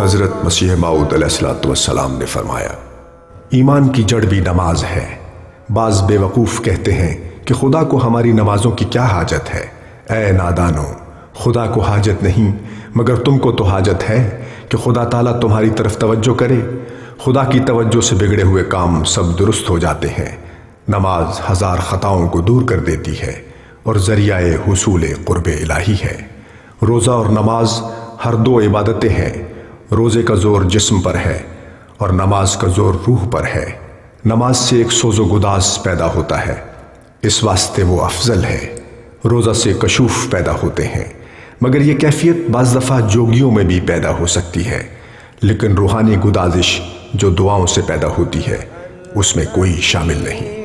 حضرت مسیح موعود علیہ السلام نے فرمایا، ایمان کی جڑ بھی نماز ہے۔ بعض بے وقوف کہتے ہیں کہ خدا کو ہماری نمازوں کی کیا حاجت ہے؟ اے نادانو، خدا کو حاجت نہیں، مگر تم کو تو حاجت ہے کہ خدا تعالیٰ تمہاری طرف توجہ کرے۔ خدا کی توجہ سے بگڑے ہوئے کام سب درست ہو جاتے ہیں۔ نماز ہزار خطاؤں کو دور کر دیتی ہے اور ذریعہ حصول قرب الہی ہے۔ روزہ اور نماز ہر دو عبادتیں ہیں۔ روزے کا زور جسم پر ہے اور نماز کا زور روح پر ہے۔ نماز سے ایک سوز و گداز پیدا ہوتا ہے، اس واسطے وہ افضل ہے۔ روزہ سے کشوف پیدا ہوتے ہیں، مگر یہ کیفیت بعض دفعہ جوگیوں میں بھی پیدا ہو سکتی ہے، لیکن روحانی گدازش جو دعاؤں سے پیدا ہوتی ہے اس میں کوئی شامل نہیں۔